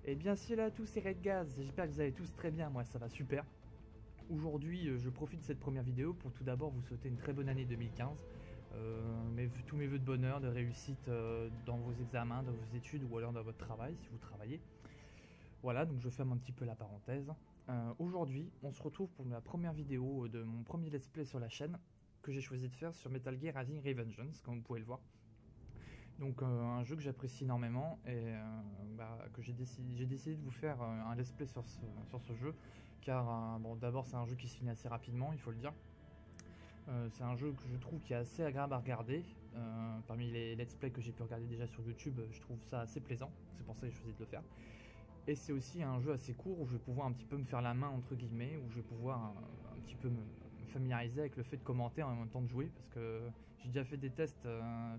Et bien salut à tous, c'est Redgaz, j'espère que vous allez tous très bien, moi ça va super. Aujourd'hui je profite de cette première vidéo pour tout d'abord vous souhaiter une très bonne année 2015. Tous mes vœux de bonheur, de réussite dans vos examens, dans vos études ou alors dans votre travail si vous travaillez. Voilà, donc je ferme un petit peu la parenthèse. Aujourd'hui on se retrouve pour la première vidéo de mon premier let's play sur la chaîne que j'ai choisi de faire sur Metal Gear Rising: Revengeance, comme vous pouvez le voir. Donc un jeu que j'apprécie énormément et que j'ai décidé de vous faire un let's play sur ce jeu car bon, d'abord c'est un jeu qui se finit assez rapidement, il faut le dire. C'est un jeu que je trouve qui est assez agréable à regarder. Parmi les let's play que j'ai pu regarder déjà sur YouTube, je trouve ça assez plaisant, c'est pour ça que j'ai choisi de le faire. Et c'est aussi un jeu assez court où je vais pouvoir un petit peu me faire la main entre guillemets, où je vais pouvoir un petit peu me familiariser avec le fait de commenter en même temps de jouer, parce que j'ai déjà fait des tests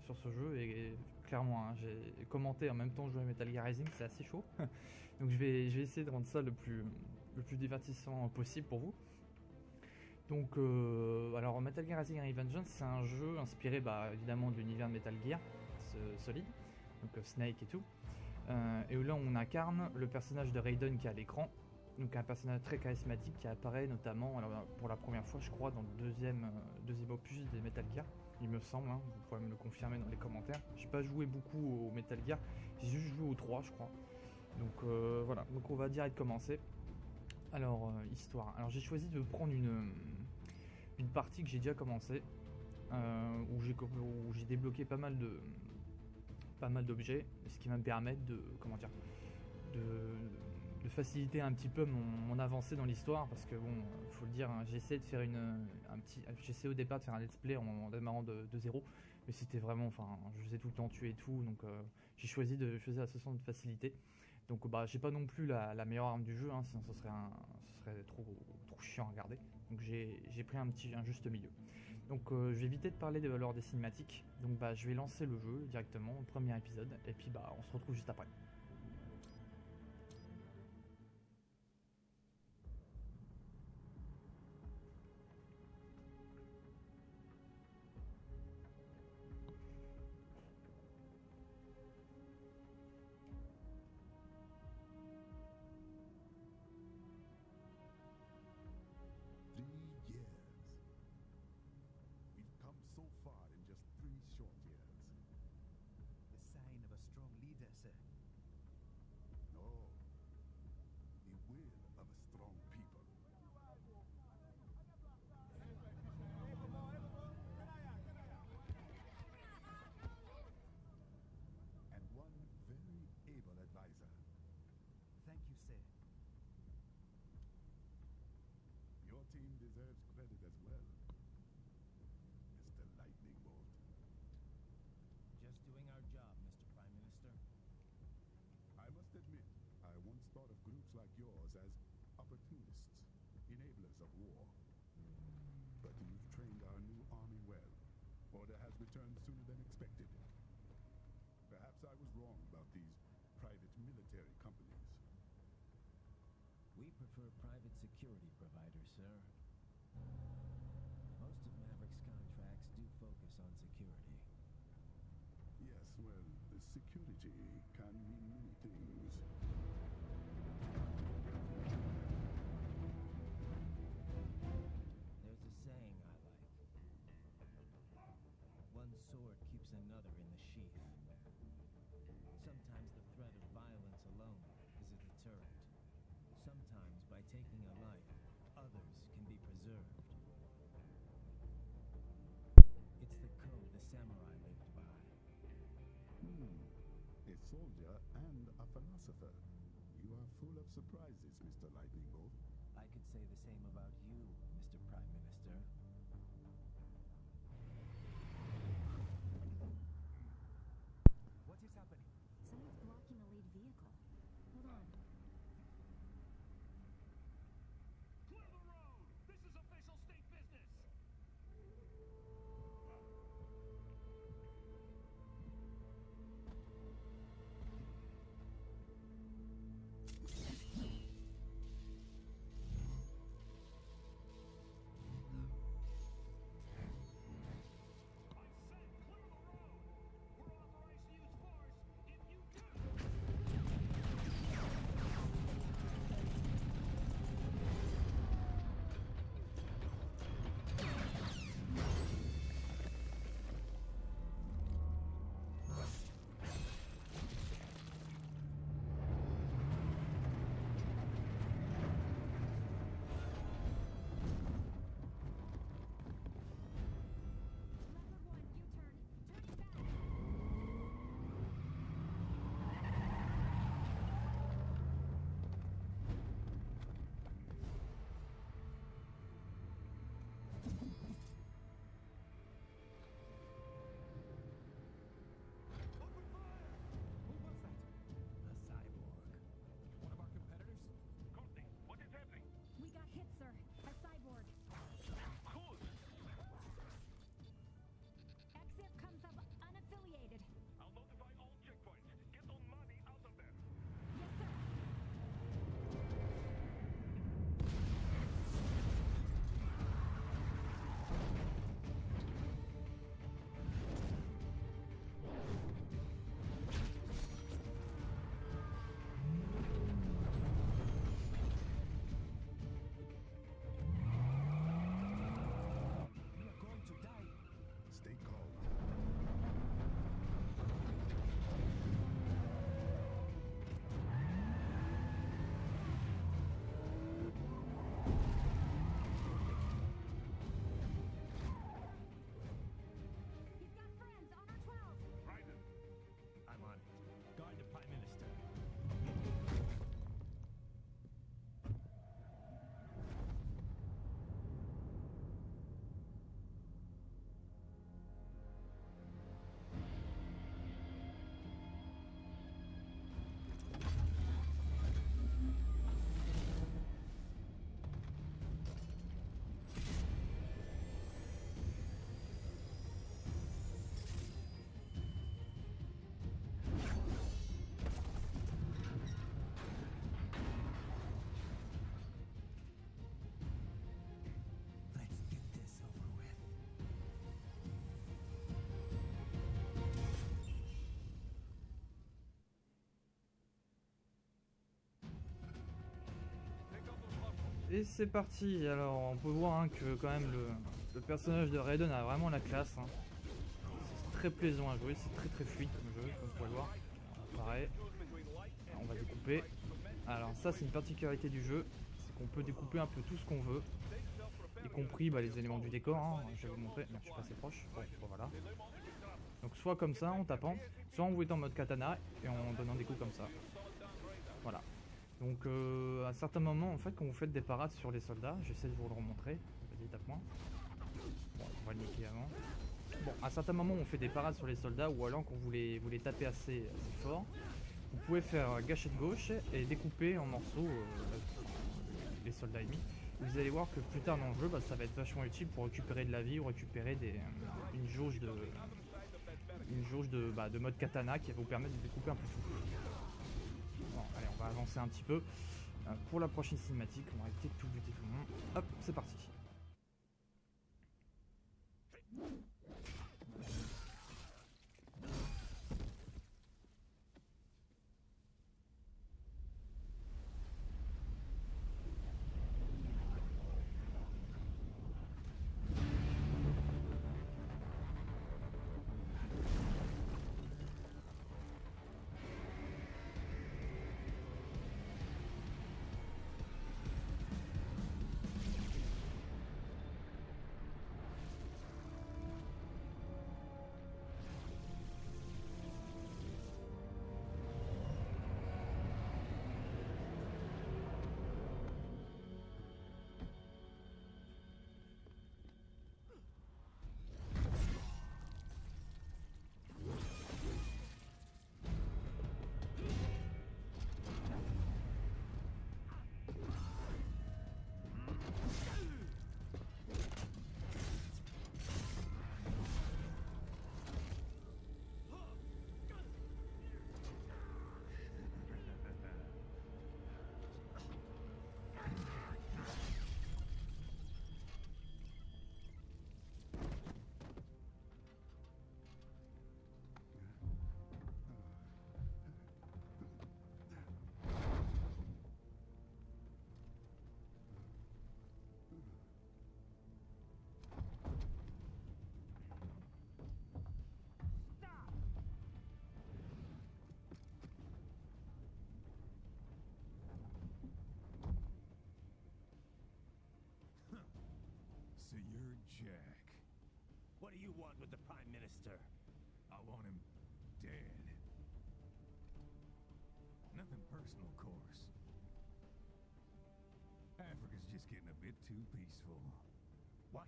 sur ce jeu et clairement j'ai commenté en même temps de jouer à Metal Gear Rising, c'est assez chaud. Donc je vais essayer de rendre ça le plus divertissant possible pour vous. Donc alors Metal Gear Rising: Revengeance, c'est un jeu inspiré évidemment de l'univers de Metal Gear Solid, donc Snake et tout. Et là on incarne le personnage de Raiden qui est à l'écran, donc un personnage très charismatique qui apparaît notamment pour la première fois je crois dans le deuxième opus des Metal Gear, il me semble, vous pouvez me le confirmer dans les commentaires. J'ai pas joué beaucoup au Metal Gear, j'ai juste joué au 3 je crois. Donc voilà, donc on va direct commencer. Alors histoire, alors j'ai choisi de prendre une partie que j'ai déjà commencé, où j'ai débloqué pas mal d'objets, ce qui va me permettre de faciliter un petit peu mon avancée dans l'histoire, parce que bon, faut le dire, j'essaie de faire j'essaie au départ de faire un let's play en démarrant de zéro, mais c'était vraiment, je faisais tout le temps tuer et tout, donc j'ai choisi la solution de facilité. Donc j'ai pas non plus la meilleure arme du jeu, sinon ce serait trop chiant à regarder. Donc j'ai pris un juste milieu. Donc je vais éviter de parler lors des cinématiques. Donc je vais lancer le jeu directement, le premier épisode, et puis on se retrouve juste après. Team deserves credit as well, Mr. Lightning Bolt. Just doing our job, Mr. Prime Minister. I must admit, I once thought of groups like yours as opportunists, enablers of war. But you've trained our new army well. Order has returned sooner than expected. Perhaps I was wrong about these private military companies. We prefer private security providers, sir. Most of Maverick's contracts do focus on security. Yes, well, security can mean many things. There's a saying I like. One sword keeps another in the sheath. Sometimes the threat of violence alone is a deterrent. Sometimes by taking a life, others can be preserved. It's the code the samurai lived by. A soldier and a philosopher. You are full of surprises, Mr. Lightning Bolt. I could say the same about you, Mr. Prime Minister. What is happening? Someone's blocking a lead vehicle. Hold on. Clear the road! This is official state business! Et c'est parti. Alors on peut voir hein, que quand même le personnage de Raiden a vraiment la classe. Hein. C'est très plaisant à jouer, c'est très fluide comme jeu, comme vous pouvez le voir. Pareil. On va découper. Alors ça c'est une particularité du jeu, c'est qu'on peut découper un peu tout ce qu'on veut. Y compris les éléments du décor, hein. Je vais vous montrer, non, je suis pas assez proche. Bon, voilà. Donc soit comme ça en tapant, soit en étant en mode katana et en donnant des coups comme ça. Voilà. Donc à certains moments en fait quand vous faites des parades sur les soldats, j'essaie de vous le remontrer. Vas-y tape-moi. Bon, on va le niquer avant. Bon, à certains moments on fait des parades sur les soldats ou alors quand vous les tapez assez fort, vous pouvez faire gâchette gauche et découper en morceaux les soldats ennemis. Vous allez voir que plus tard dans le jeu, ça va être vachement utile pour récupérer de la vie ou récupérer une jauge de mode katana qui va vous permettre de découper un peu tout. Bon, allez, on va avancer un petit peu. Pour la prochaine cinématique, on va éviter de tout buter tout le monde. Hop, c'est parti. So you're Jack. What do you want with the Prime Minister? I want him dead. Nothing personal, of course. Africa's just getting a bit too peaceful. What?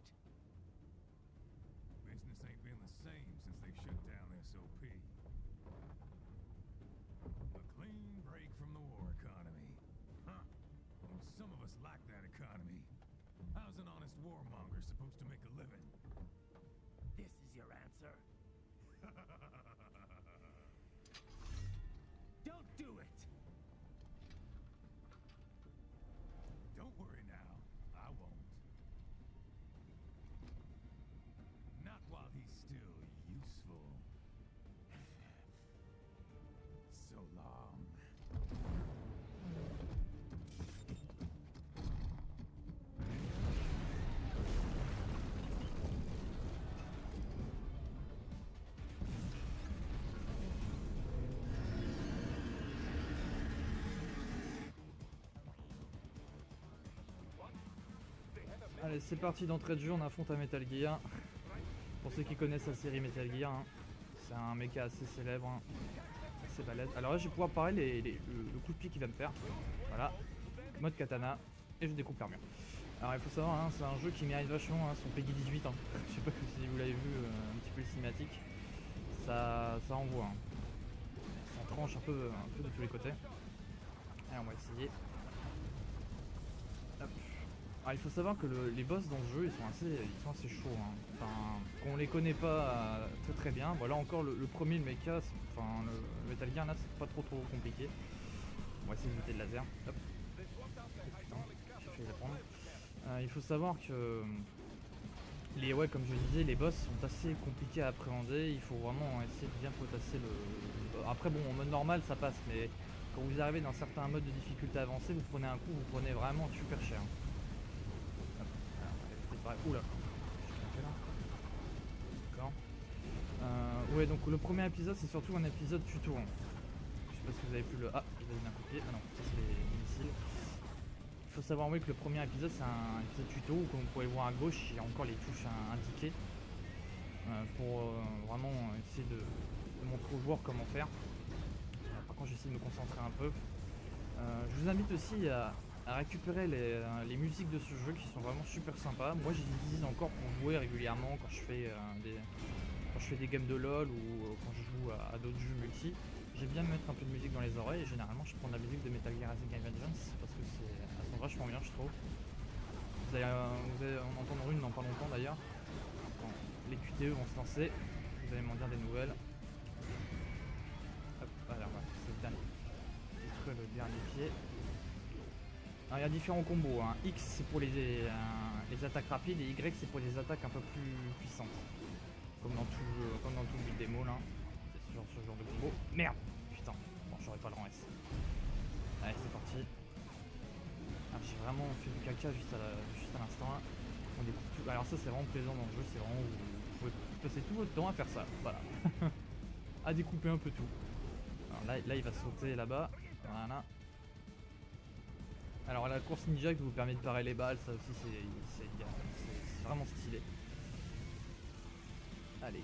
Business ain't been the same since they shut down SOP. A clean break from the war economy. Huh. Well, some of us like that economy. How's an honest warmonger supposed to make a living? This is your answer? Don't do it! Don't worry now. I won't. Not while he's still useful. So long. Allez, c'est parti d'entrée de jeu, on affronte un Metal Gear. Pour ceux qui connaissent la série Metal Gear, hein, c'est un mecha assez célèbre, hein, assez balèze. Alors là, je vais pouvoir parer le coup de pied qu'il va me faire. Voilà, mode katana, et je découpe l'armure. Alors il faut savoir, hein, c'est un jeu qui mérite vachement son Peggy 18. Hein. Je sais pas si vous l'avez vu un petit peu les cinématiques. Ça envoie. Hein. Ça tranche un peu de tous les côtés. Allez, on va essayer. Hop. Alors, il faut savoir que les boss dans le jeu ils sont assez chauds. Hein. Enfin, qu'on les connaît pas très bien. Voilà encore le premier, le mecha, enfin le Metal Gear là c'est pas trop compliqué. On va essayer d'éviter le laser. Hop. Putain, j'ai failli la prendre. Il faut savoir que comme je disais, les boss sont assez compliqués à appréhender. Il faut vraiment essayer de bien potasser le. Après bon, en mode normal ça passe, mais quand vous arrivez dans certains modes de difficulté avancée, vous prenez un coup, vous prenez vraiment super cher. Ouais, oula. Qu'est-ce qu'on fait là? D'accord. Ouais, donc le premier épisode, c'est surtout un épisode tuto. Hein. Je sais pas si vous avez pu le... Ah, il a donné un coup de pied. Ah non, ça c'est les missiles. Il faut savoir, oui, que le premier épisode, c'est un épisode tuto où, comme vous pouvez le voir à gauche, il y a encore les touches indiquées pour vraiment essayer de montrer aux joueurs comment faire. Par contre, j'essaie de me concentrer un peu. Je vous invite aussi à récupérer les musiques de ce jeu qui sont vraiment super sympas. Moi, je les utilise encore pour jouer régulièrement quand je fais des games de LoL ou quand je joue à d'autres jeux multi. J'aime bien me mettre un peu de musique dans les oreilles et généralement je prends de la musique de Metal Gear Rising Vengeance parce que elles sont vachement bien, je trouve. Vous allez en entendre une dans pas longtemps d'ailleurs. Quand les QTE vont se lancer, vous allez m'en dire des nouvelles. Hop, voilà, c'est le dernier. Détruire le dernier pied. Alors, il y a différents combos. Hein. X c'est pour les attaques rapides et Y c'est pour les attaques un peu plus puissantes. Comme dans tout le beat démo là. C'est ce genre de combo. Merde! Putain, bon j'aurais pas le rang S. Allez c'est parti. Ah, j'ai vraiment fait du caca juste à l'instant là. On découvre tout. Alors ça c'est vraiment plaisant dans le jeu, c'est vraiment où vous pouvez passer tout votre temps à faire ça. Voilà. À découper un peu tout. Alors là il va sauter là-bas. Voilà. Alors la course ninja qui vous permet de parer les balles, ça aussi c'est vraiment stylé. Allez.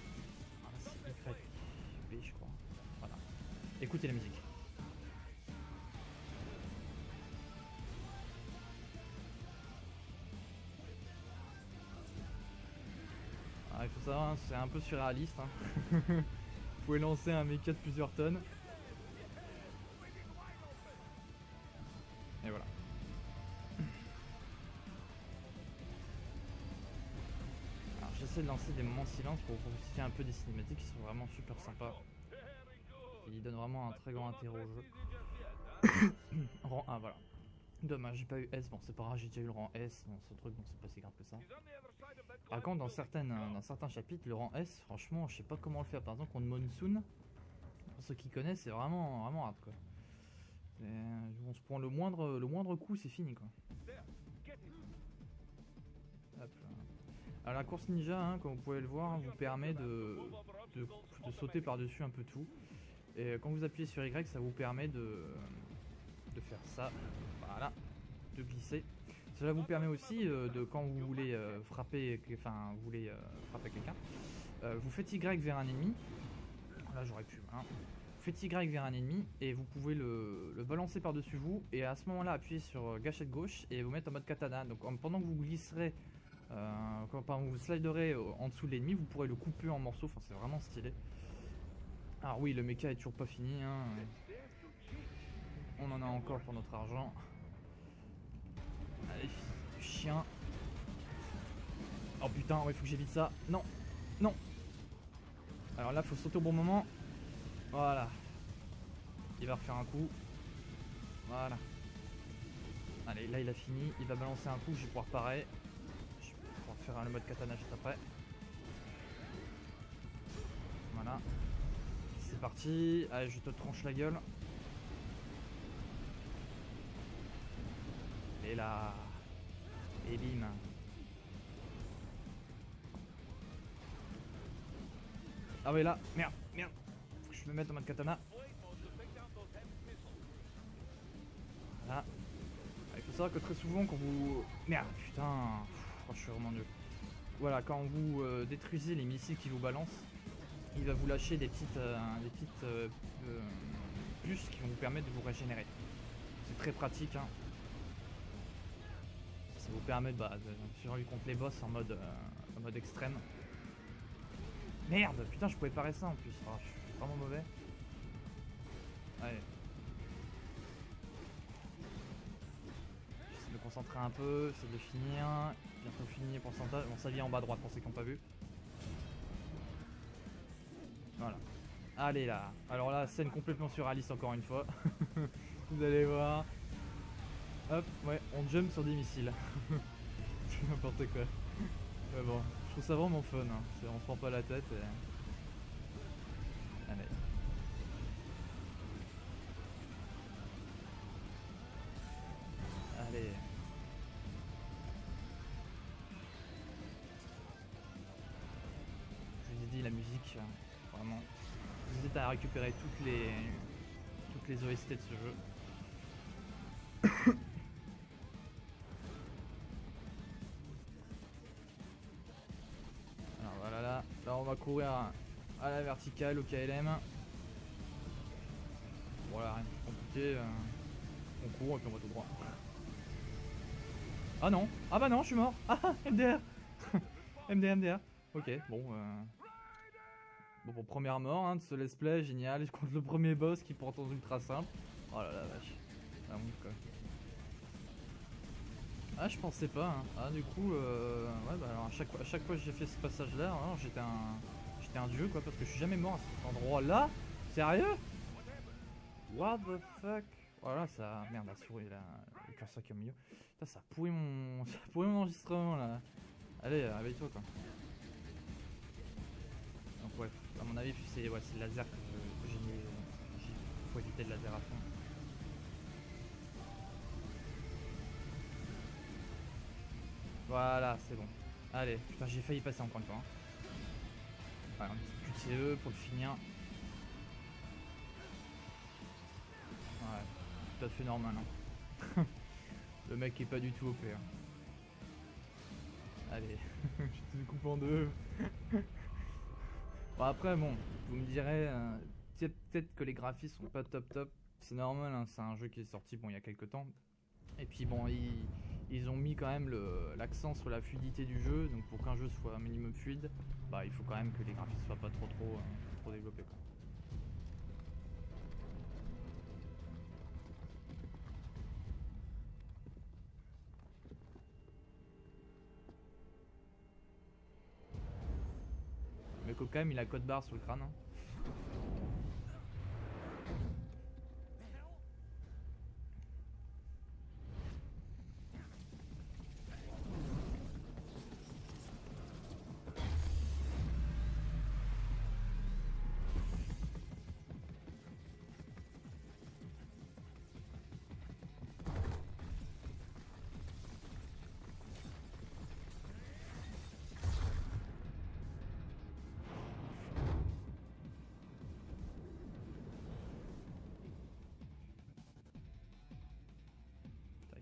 Ah, c'est B je crois. Voilà. Écoutez la musique. Ah, il faut savoir, hein, c'est un peu surréaliste. Hein. Vous pouvez lancer un mecha de plusieurs tonnes. Et voilà. Alors j'essaie de lancer des moments de silence pour profiter un peu des cinématiques qui sont vraiment super sympas. Ils donnent vraiment un très grand intérêt au jeu. Rang 1, voilà. Dommage, j'ai pas eu S, bon c'est pas grave, j'ai déjà eu le rang S dans ce truc, donc c'est pas si grave que ça. Par contre, dans certains chapitres, le rang S, franchement, je sais pas comment le faire. Par exemple, contre Monsoon, pour ceux qui connaissent, c'est vraiment hard quoi. On se prend le moindre coup, c'est fini quoi. Hop là. Alors la course ninja, hein, comme vous pouvez le voir, vous permet de sauter par-dessus un peu tout. Et quand vous appuyez sur Y, ça vous permet de faire ça. Voilà, de glisser. Cela vous permet aussi de quand vous voulez frapper quelqu'un, vous faites Y vers un ennemi. Là j'aurais pu. Hein. Vous faites Y vers un ennemi et vous pouvez le balancer par-dessus vous et à ce moment-là appuyer sur gâchette gauche et vous mettre en mode katana. Donc pendant que vous glisserez, quand vous sliderez en dessous de l'ennemi, vous pourrez le couper en morceaux. Enfin c'est vraiment stylé. Alors oui, le mecha est toujours pas fini. Hein. On en a encore pour notre argent. Allez, chien. Oh putain, ouais, faut que j'évite ça. Non, non. Alors là, faut sauter au bon moment. Voilà. Il va refaire un coup. Voilà. Allez, là il a fini. Il va balancer un coup, je vais pouvoir parer. Je vais pouvoir faire le mode katana juste après. Voilà. C'est parti. Allez, je te tranche la gueule. Et là. Et bim. Ah ouais là, merde. Faut que je me mette en mode katana. Voilà. Il faut savoir que très souvent quand vous... Merde, putain. Je suis vraiment nul. Voilà, quand vous détruisez les missiles qui vous balancent, il va vous lâcher des petites puces qui vont vous permettre de vous régénérer. C'est très pratique. Hein. Ça vous permet de survivre contre les boss en mode extrême. Merde, putain, je pouvais parer ça en plus. Oh, je suis vraiment mauvais. Allez. J'essaie de me concentrer un peu, j'essaie de finir. Bientôt fini, pourcentage. Bon, ça vient en bas à droite pour ceux qui n'ont pas vu. Voilà. Allez là. Alors là, scène complètement surréaliste encore une fois. Vous allez voir. Hop, ouais, on jump sur des missiles. C'est n'importe quoi. Mais bon, je trouve ça vraiment fun. Hein. On se prend pas la tête. Et... Allez. Allez. vie, la musique, vraiment. J'hésite à récupérer toutes les OST de ce jeu. Alors voilà, là on va courir à la verticale au KLM. Voilà, rien de plus compliqué. On court et puis on va tout droit. Ah non, ah bah non, je suis mort. Ah, MDR. MDR. Ok, bon. Bon, première mort hein, de ce let's play, génial. Contre le premier boss qui pourtant ultra simple. Oh là là, vache. La honte quoi. Ah, je pensais pas. Hein. Ah, du coup, ouais, bah alors à chaque fois que j'ai fait ce passage là, hein, j'étais un dieu quoi, parce que je suis jamais mort à cet endroit là. Sérieux? What the fuck? Voilà, ça. Merde, la souris là, le curseur qui est au milieu. Putain, ça a pourri mon enregistrement là. Allez, réveille-toi quoi. Donc ouais, à mon avis c'est le laser que j'ai mis. Faut éviter le laser à fond. Voilà, c'est bon. Allez, putain j'ai failli passer encore une fois. Hein. Voilà, un petit QTE pour le finir. Ouais, tout à fait normal hein. Le mec est pas du tout OP. Hein. Allez, je te coupe en deux. Bon après bon, vous me direz peut-être que les graphismes sont pas top, c'est normal hein, c'est un jeu qui est sorti bon il y a quelques temps. Et puis bon ils ont mis quand même l'accent sur la fluidité du jeu, donc pour qu'un jeu soit un minimum fluide, bah il faut quand même que les graphismes soient pas trop développés quoi. Mais quand même il a code barre sur le crâne. Hein.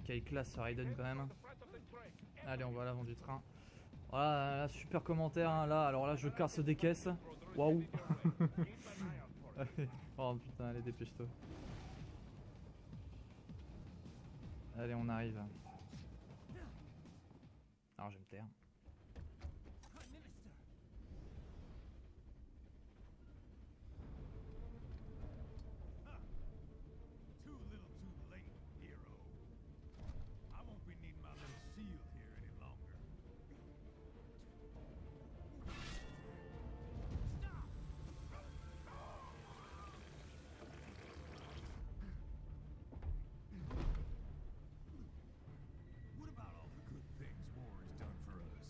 Quelle classe Raiden quand même. Allez, on va à l'avant du train. Voilà, là, super commentaire hein, là. Alors là, je casse des caisses. Waouh. Oh putain, allez, dépêche-toi. Allez, on arrive. Alors, je vais me taire. Too little too late, hero. I won't be needing my little shield here any longer. What about all the good things war has done for us?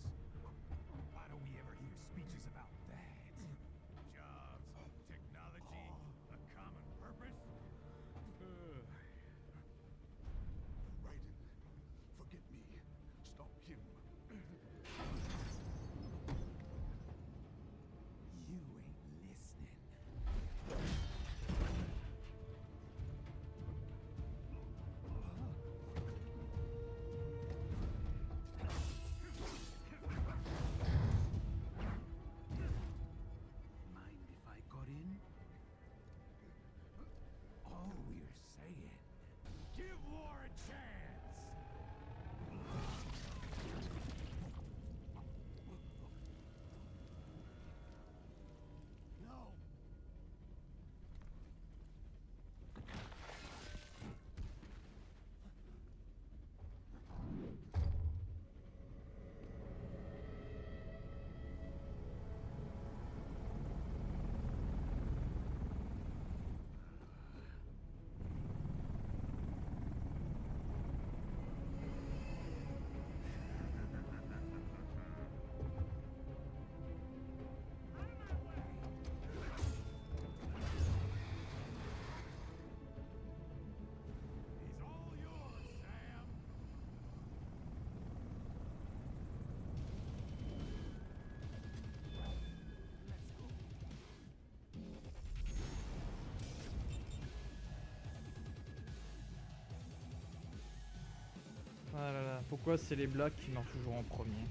Pourquoi c'est les blagues qui meurent toujours en premier?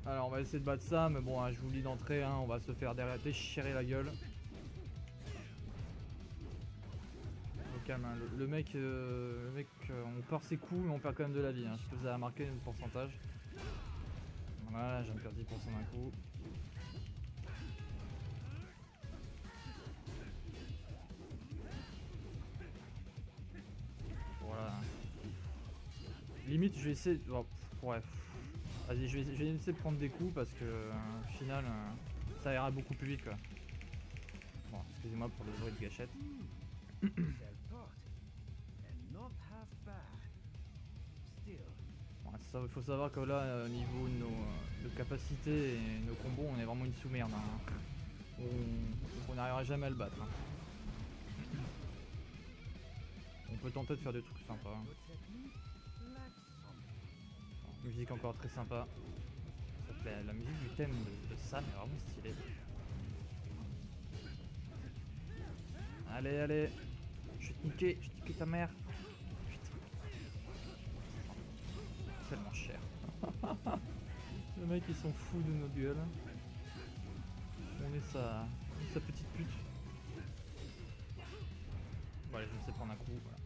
Alors on va essayer de battre ça, mais bon, hein, je vous le dis d'entrée, hein, on va se faire déchirer la gueule. Au calme, hein, le mec, on perd ses coups, mais on perd quand même de la vie. Hein. Je sais pas si vous avez remarqué le pourcentage. Voilà, j'en perds 10% d'un coup. Voilà. Limite, je vais essayer. Oh, bref. Vas-y, je vais essayer de prendre des coups parce que au final, ça ira beaucoup plus vite quoi. Bon, excusez-moi pour le bruit de gâchette. Bon, il faut savoir que là, au niveau de nos capacités et nos combos, on est vraiment une sous-merde. Hein. On n'arrivera jamais à le battre. Hein. On peut tenter de faire des trucs sympas. Hein. Musique encore très sympa. La musique du thème de Sam est vraiment stylée. Allez, allez. Je vais te niquer ta mère. Putain. Tellement cher. Le mec il s'en fout de nos gueules. On est sa petite pute. Bon allez, je vais essayer de prendre un coup. Voilà.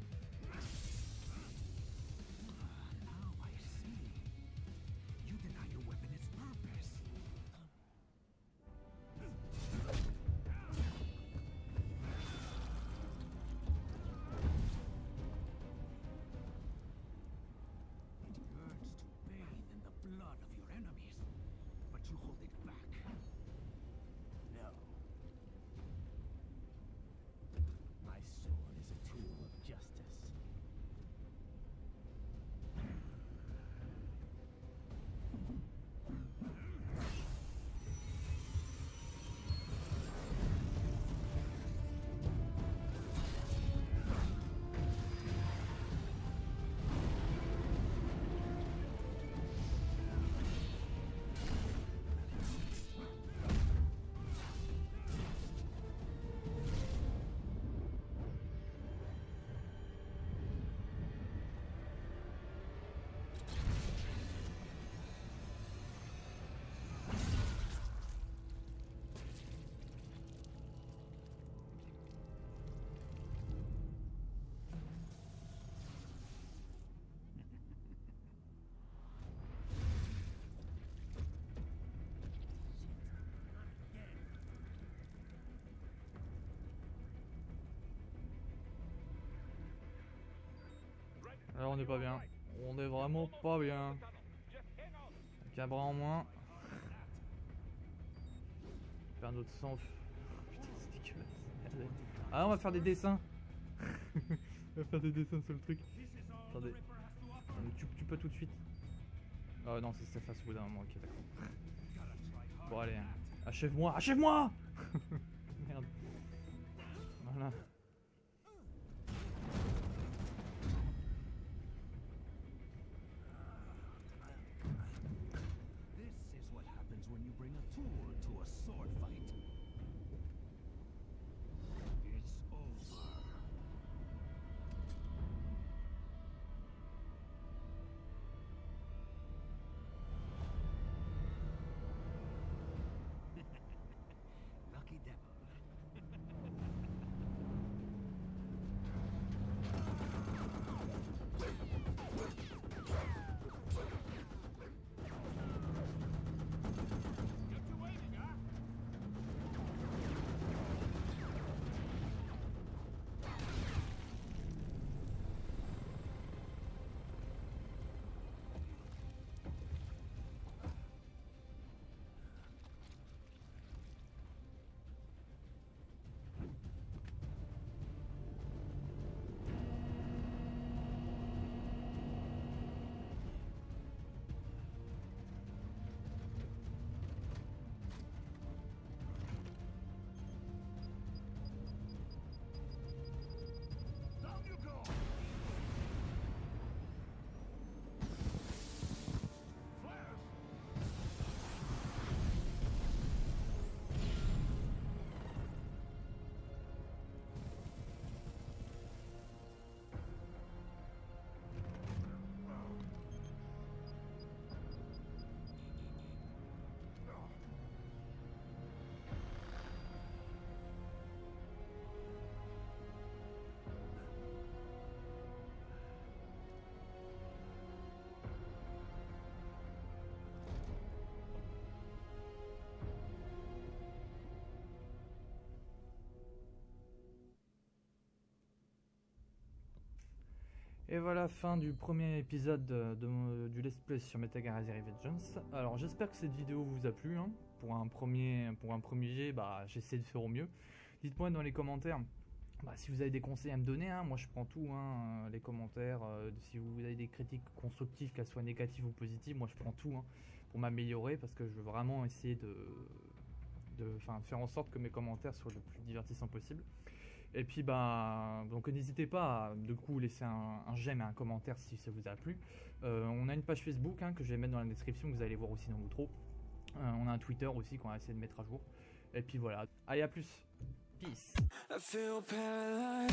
Alors on est pas bien. On est vraiment pas bien. Avec un bras en moins. Faire un autre sang. Putain c'est dégueulasse. Ah on va faire des dessins. On va faire des dessins sur le truc. Attendez. Tu peux tout de suite. Oh non c'est face au bout d'un moment. Ok d'accord. Bon allez. Achève-moi. Achève-moi. Merde. Voilà. Et voilà, fin du premier épisode du Let's Play sur Metal Gear Rising Revengeance. Alors j'espère que cette vidéo vous a plu, hein. Pour un premier jet, j'essaie de faire au mieux. Dites-moi dans les commentaires si vous avez des conseils à me donner, hein. Moi je prends tout, hein, les commentaires, si vous avez des critiques constructives, qu'elles soient négatives ou positives, moi je prends tout, hein, pour m'améliorer, parce que je veux vraiment essayer de faire en sorte que mes commentaires soient le plus divertissants possible. Et puis donc n'hésitez pas à laisser un j'aime et un commentaire si ça vous a plu. On a une page Facebook, hein, que je vais mettre dans la description, que vous allez voir aussi dans l'outro. On a un Twitter aussi qu'on va essayer de mettre à jour. Et puis voilà, allez, à plus, peace. I feel paralyzed.